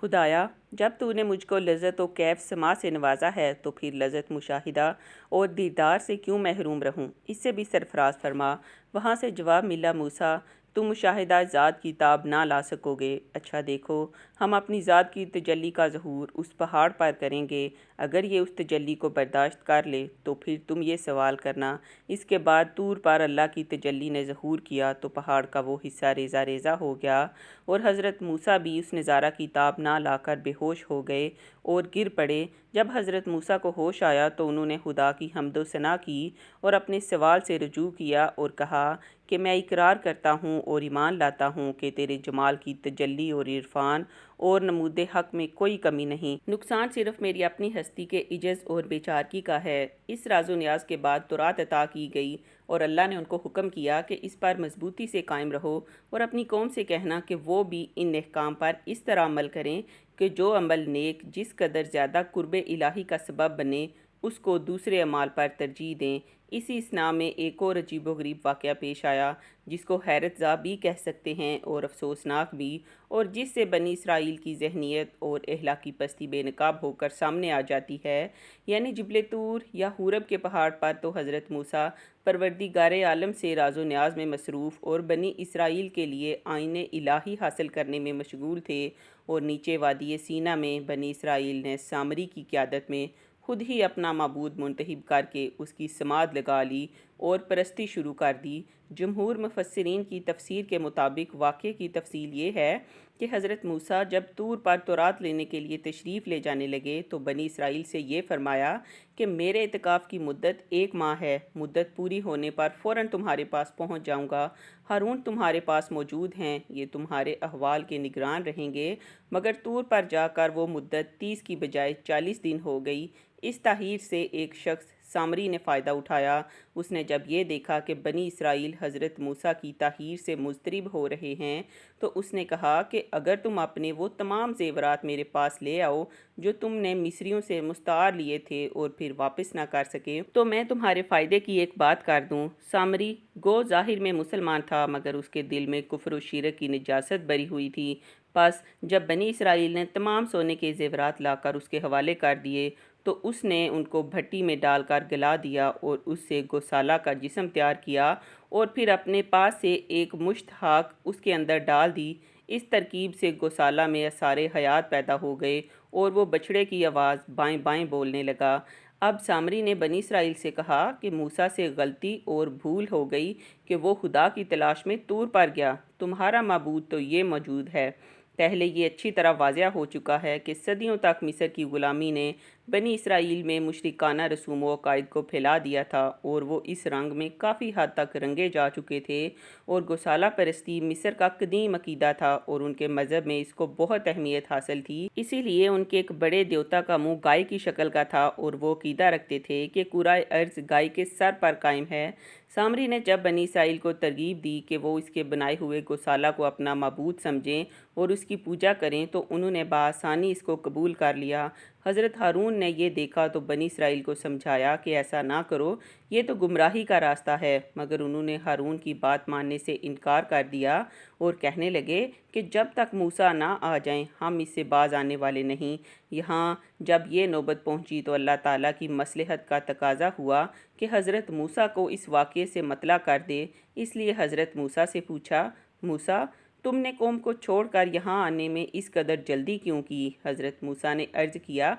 خدایا، جب تو نے مجھ کو لذت و کیف سما سے نوازا ہے تو پھر لذت مشاہدہ اور دیدار سے کیوں محروم رہوں؟ اس سے بھی سرفراز فرما۔ وہاں سے جواب ملا، موسیٰ تم مشاہدہ ذات کی تاب نہ لا سکو گے۔ اچھا دیکھو، ہم اپنی ذات کی تجلی کا ظہور اس پہاڑ پر کریں گے۔ اگر یہ اس تجلی کو برداشت کر لے تو پھر تم یہ سوال کرنا۔ اس کے بعد طور پر اللہ کی تجلی نے ظہور کیا تو پہاڑ کا وہ حصہ ریزہ ریزہ ہو گیا، اور حضرت موسیٰ بھی اس نظارہ کی تاب نہ لا کر بے ہوش ہو گئے اور گر پڑے۔ جب حضرت موسیٰ کو ہوش آیا تو انہوں نے خدا کی حمد و ثنا کی اور اپنے سوال سے رجوع کیا اور کہا کہ میں اقرار کرتا ہوں اور ایمان لاتا ہوں کہ تیرے جمال کی تجلی اور عرفان اور نمود حق میں کوئی کمی نہیں، نقصان صرف میری اپنی ہستی کے عجز اور بے چارگی کا ہے۔ اس راز و نیاز کے بعد تورات عطا کی گئی اور اللہ نے ان کو حکم کیا کہ اس پر مضبوطی سے قائم رہو اور اپنی قوم سے کہنا کہ وہ بھی ان احکام پر اس طرح عمل کریں کہ جو عمل نیک جس قدر زیادہ قرب الہی کا سبب بنے اس کو دوسرے اعمال پر ترجیح دیں۔ اسی اثناء میں ایک اور عجیب و غریب واقعہ پیش آیا جس کو حیرت زا بھی کہہ سکتے ہیں اور افسوسناک بھی، اور جس سے بنی اسرائیل کی ذہنیت اور اخلاقی پستی بے نقاب ہو کر سامنے آ جاتی ہے۔ یعنی جبل طور یا حورب کے پہاڑ پر تو حضرت موسیٰ پروردگار عالم سے راز و نیاز میں مصروف اور بنی اسرائیل کے لیے آئین الہی حاصل کرنے میں مشغول تھے، اور نیچے وادی سینا میں بنی اسرائیل نے سامری کی قیادت میں خود ہی اپنا معبود منتخب کر کے اس کی سماعت لگا لی اور پرستی شروع کر دی۔ جمہور مفسرین کی تفسیر کے مطابق واقعے کی تفصیل یہ ہے کہ حضرت موسیٰ جب طور پر تورات لینے کے لیے تشریف لے جانے لگے تو بنی اسرائیل سے یہ فرمایا کہ میرے اعتکاف کی مدت 1 ماہ ہے، مدت پوری ہونے پر فوراً تمہارے پاس پہنچ جاؤں گا۔ ہارون تمہارے پاس موجود ہیں، یہ تمہارے احوال کے نگران رہیں گے۔ مگر طور پر جا کر وہ مدت 30 کی بجائے 40 دن ہو گئی۔ اس تاخیر سے ایک شخص سامری نے فائدہ اٹھایا۔ اس نے جب یہ دیکھا کہ بنی اسرائیل حضرت موسیٰ کی تاخیر سے مضطرب ہو رہے ہیں تو اس نے کہا کہ اگر تم اپنے وہ تمام زیورات میرے پاس لے آؤ جو تم نے مصریوں سے مستعار لیے تھے اور پھر واپس نہ کر سکے تو میں تمہارے فائدے کی ایک بات کر دوں۔ سامری گو ظاہر میں مسلمان تھا مگر اس کے دل میں کفر و شرک کی نجاست بری ہوئی تھی۔ پس جب بنی اسرائیل نے تمام سونے کے زیورات لا کر اس کے حوالے کر دیے تو اس نے ان کو بھٹی میں ڈال کر گلا دیا اور اس سے گوسالہ کا جسم تیار کیا اور پھر اپنے پاس سے ایک مشت خاک اس کے اندر ڈال دی۔ اس ترکیب سے گوسالہ میں آثار حیات پیدا ہو گئے اور وہ بچھڑے کی آواز بائیں بائیں بولنے لگا۔ اب سامری نے بنی اسرائیل سے کہا کہ موسیٰ سے غلطی اور بھول ہو گئی کہ وہ خدا کی تلاش میں طور پر گیا، تمہارا معبود تو یہ موجود ہے۔ پہلے یہ اچھی طرح واضح ہو چکا ہے کہ صدیوں تک مصر کی غلامی نے بنی اسرائیل میں مشرکانہ رسوم و عقائد کو پھیلا دیا تھا اور وہ اس رنگ میں کافی حد تک رنگے جا چکے تھے، اور گوسالہ پرستی مصر کا قدیم عقیدہ تھا اور ان کے مذہب میں اس کو بہت اہمیت حاصل تھی۔ اسی لیے ان کے ایک بڑے دیوتا کا منہ گائے کی شکل کا تھا اور وہ عقیدہ رکھتے تھے کہ کرۂ ارض گائے کے سر پر قائم ہے۔ سامری نے جب بنی اسرائیل کو ترغیب دی کہ وہ اس کے بنائے ہوئے گوسالہ کو اپنا معبود سمجھیں اور اس کی پوجا کریں تو انہوں نے بآسانی اس کو قبول کر لیا۔ حضرت ہارون نے یہ دیکھا تو بنی اسرائیل کو سمجھایا کہ ایسا نہ کرو، یہ تو گمراہی کا راستہ ہے، مگر انہوں نے ہارون کی بات ماننے سے انکار کر دیا اور کہنے لگے کہ جب تک موسیٰ نہ آ جائیں ہم اس سے باز آنے والے نہیں۔ یہاں جب یہ نوبت پہنچی تو اللہ تعالیٰ کی مصلحت کا تقاضا ہوا کہ حضرت موسیٰ کو اس واقعے سے مطلع کر دے، اس لیے حضرت موسیٰ سے پوچھا، موسیٰ تم نے قوم کو چھوڑ کر یہاں آنے میں اس قدر جلدی کیوں کی؟ حضرت موسیٰ نے عرض کیا،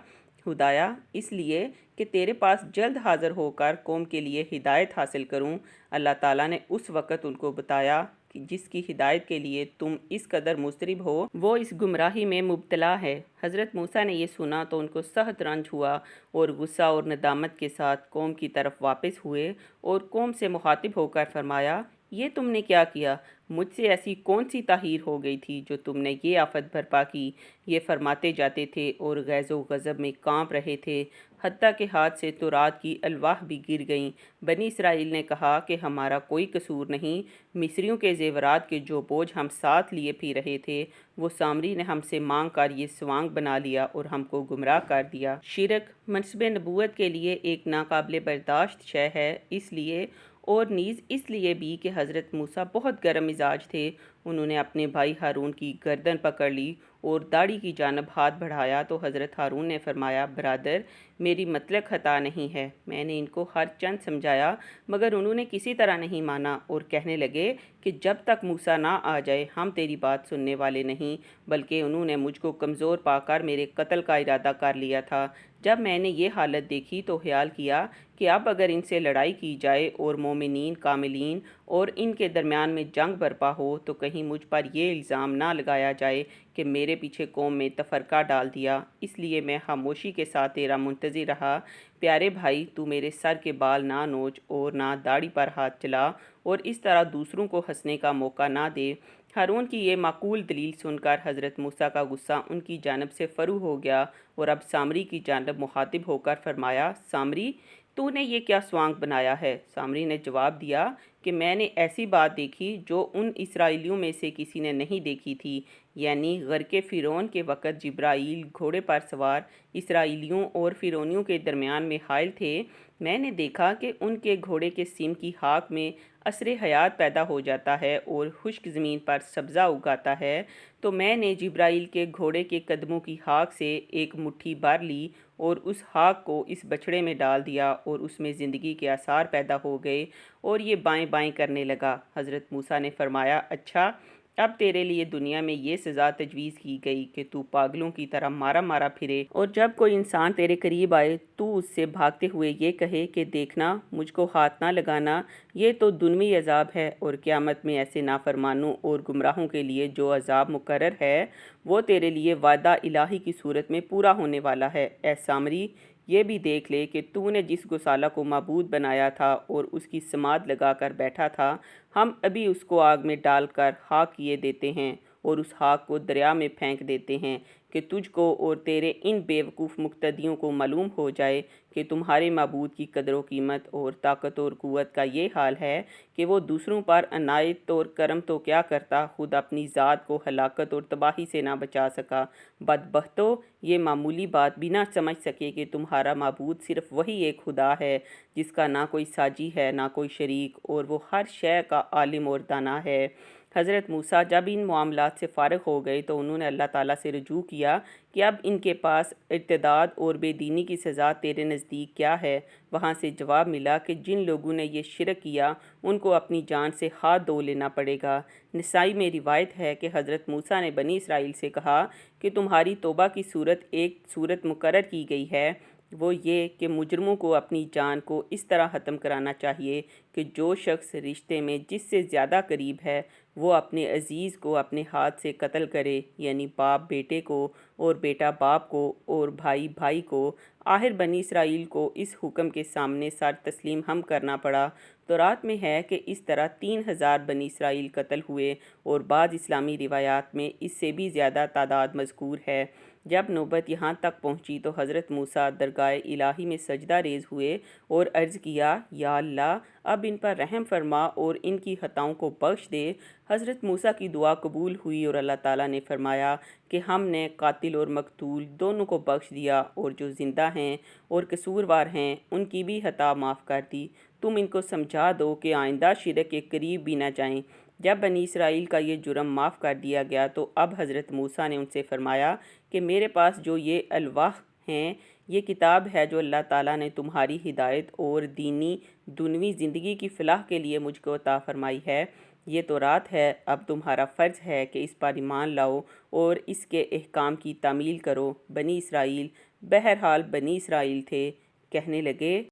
خدایا اس لیے کہ تیرے پاس جلد حاضر ہو کر قوم کے لیے ہدایت حاصل کروں۔ اللہ تعالیٰ نے اس وقت ان کو بتایا کہ جس کی ہدایت کے لیے تم اس قدر مضطرب ہو وہ اس گمراہی میں مبتلا ہے۔ حضرت موسیٰ نے یہ سنا تو ان کو سخت رنج ہوا اور غصہ اور ندامت کے ساتھ قوم کی طرف واپس ہوئے اور قوم سے مخاطب ہو کر فرمایا، یہ تم نے کیا کیا؟ مجھ سے ایسی کون سی تاخیر ہو گئی تھی جو تم نے یہ آفت برپا کی؟ یہ فرماتے جاتے تھے اور غیظ و غضب میں کانپ رہے تھے، حتیٰ کہ ہاتھ سے تورات کی الواح بھی گر گئیں۔ بنی اسرائیل نے کہا کہ ہمارا کوئی قصور نہیں، مصریوں کے زیورات کے جو بوجھ ہم ساتھ لیے پھر رہے تھے وہ سامری نے ہم سے مانگ کر یہ سوانگ بنا لیا اور ہم کو گمراہ کر دیا۔ شرک منصب نبوت کے لیے ایک ناقابل برداشت شے ہے، اس لیے اور نیز اس لیے بھی کہ حضرت موسیٰ بہت گرم مزاج تھے۔ انہوں نے اپنے بھائی ہارون کی گردن پکڑ لی اور داڑھی کی جانب ہاتھ بڑھایا تو حضرت ہارون نے فرمایا برادر میری مطلق خطا نہیں ہے، میں نے ان کو ہر چند سمجھایا مگر انہوں نے کسی طرح نہیں مانا اور کہنے لگے کہ جب تک موسیٰ نہ آ جائے ہم تیری بات سننے والے نہیں، بلکہ انہوں نے مجھ کو کمزور پا کر میرے قتل کا ارادہ کر لیا تھا۔ جب میں نے یہ حالت دیکھی تو خیال کیا کہ اب اگر ان سے لڑائی کی جائے اور مومنین کاملین اور ان کے درمیان میں جنگ برپا ہو تو کہیں مجھ پر یہ الزام نہ لگایا جائے کہ میرے پیچھے قوم میں تفرقہ ڈال دیا، اس لیے میں خاموشی کے ساتھ تیرا منتظر رہا۔ پیارے بھائی تو میرے سر کے بال نہ نوچ اور نہ داڑھی پر ہاتھ چلا اور اس طرح دوسروں کو ہنسنے کا موقع نہ دے۔ ہارون کی یہ معقول دلیل سن کر حضرت موسیٰ کا غصہ ان کی جانب سے فرو ہو گیا اور اب سامری کی جانب مخاطب ہو کر فرمایا سامری تو نے یہ کیا سوانگ بنایا ہے؟ سامری نے جواب دیا کہ میں نے ایسی بات دیکھی جو ان اسرائیلیوں میں سے کسی نے نہیں دیکھی تھی، یعنی غرق فرعون کے وقت جبرائیل گھوڑے پر سوار اسرائیلیوں اور فرعونیوں کے درمیان میں حائل تھے۔ میں نے دیکھا کہ ان کے گھوڑے کے سیم کی خاک میں عصر حیات پیدا ہو جاتا ہے اور خشک زمین پر سبزہ اگاتا ہے، تو میں نے جبرائیل کے گھوڑے کے قدموں کی خاک سے ایک مٹھی بھر لی اور اس خاک کو اس بچھڑے میں ڈال دیا اور اس میں زندگی کے آثار پیدا ہو گئے اور یہ بائیں بائیں کرنے لگا۔ حضرت موسیٰ نے فرمایا اچھا اب تیرے لیے دنیا میں یہ سزا تجویز کی گئی کہ تو پاگلوں کی طرح مارا مارا پھرے اور جب کوئی انسان تیرے قریب آئے تو اس سے بھاگتے ہوئے یہ کہے کہ دیکھنا مجھ کو ہاتھ نہ لگانا، یہ تو دنوی عذاب ہے، اور قیامت میں ایسے نافرمانوں اور گمراہوں کے لیے جو عذاب مقرر ہے وہ تیرے لیے وعدہ الہی کی صورت میں پورا ہونے والا ہے۔ اے سامری یہ بھی دیکھ لے کہ تو نے جس گوسالہ کو معبود بنایا تھا اور اس کی سماعت لگا کر بیٹھا تھا، ہم ابھی اس کو آگ میں ڈال کر خاک کیے دیتے ہیں اور اس خاک کو دریا میں پھینک دیتے ہیں کہ تجھ کو اور تیرے ان بے وقوف مقتدیوں کو معلوم ہو جائے کہ تمہارے معبود کی قدر و قیمت اور طاقت اور قوت کا یہ حال ہے کہ وہ دوسروں پر عنایت اور کرم تو کیا کرتا خود اپنی ذات کو ہلاکت اور تباہی سے نہ بچا سکا۔ بدبختو یہ معمولی بات بھی نہ سمجھ سکے کہ تمہارا معبود صرف وہی ایک خدا ہے جس کا نہ کوئی ساجی ہے نہ کوئی شریک اور وہ ہر شے کا عالم اور دانا ہے۔ حضرت موسیٰ جب ان معاملات سے فارغ ہو گئے تو انہوں نے اللہ تعالیٰ سے رجوع کیا کہ اب ان کے پاس ارتداد اور بے دینی کی سزا تیرے نزدیک کیا ہے؟ وہاں سے جواب ملا کہ جن لوگوں نے یہ شرک کیا ان کو اپنی جان سے ہاتھ دھو لینا پڑے گا۔ نسائی میں روایت ہے کہ حضرت موسیٰ نے بنی اسرائیل سے کہا کہ تمہاری توبہ کی ایک صورت مقرر کی گئی ہے، وہ یہ کہ مجرموں کو اپنی جان کو اس طرح ختم کرانا چاہیے کہ جو شخص رشتے میں جس سے زیادہ قریب ہے وہ اپنے عزیز کو اپنے ہاتھ سے قتل کرے، یعنی باپ بیٹے کو اور بیٹا باپ کو اور بھائی بھائی کو۔ آخر بنی اسرائیل کو اس حکم کے سامنے سر تسلیم ہم کرنا پڑا۔ تورات میں ہے کہ اس طرح 3000 بنی اسرائیل قتل ہوئے اور بعض اسلامی روایات میں اس سے بھی زیادہ تعداد مذکور ہے۔ جب نوبت یہاں تک پہنچی تو حضرت موسیٰ درگاہ الہی میں سجدہ ریز ہوئے اور عرض کیا یا اللہ اب ان پر رحم فرما اور ان کی خطاؤں کو بخش دے۔ حضرت موسیٰ کی دعا قبول ہوئی اور اللہ تعالیٰ نے فرمایا کہ ہم نے قاتل اور مقتول دونوں کو بخش دیا اور جو زندہ ہیں اور قصوروار ہیں ان کی بھی خطا معاف کر دی، تم ان کو سمجھا دو کہ آئندہ شرک کے قریب بھی نہ جائیں۔ جب بنی اسرائیل کا یہ جرم معاف کر دیا گیا تو اب حضرت موسیٰ نے ان سے فرمایا کہ میرے پاس جو یہ الواح ہیں یہ کتاب ہے جو اللہ تعالیٰ نے تمہاری ہدایت اور دینی دنیوی زندگی کی فلاح کے لیے مجھ کو عطا فرمائی ہے، یہ تورات ہے۔ اب تمہارا فرض ہے کہ اس پر ایمان لاؤ اور اس کے احکام کی تعمیل کرو۔ بنی اسرائیل بہرحال بنی اسرائیل تھے، کہنے لگے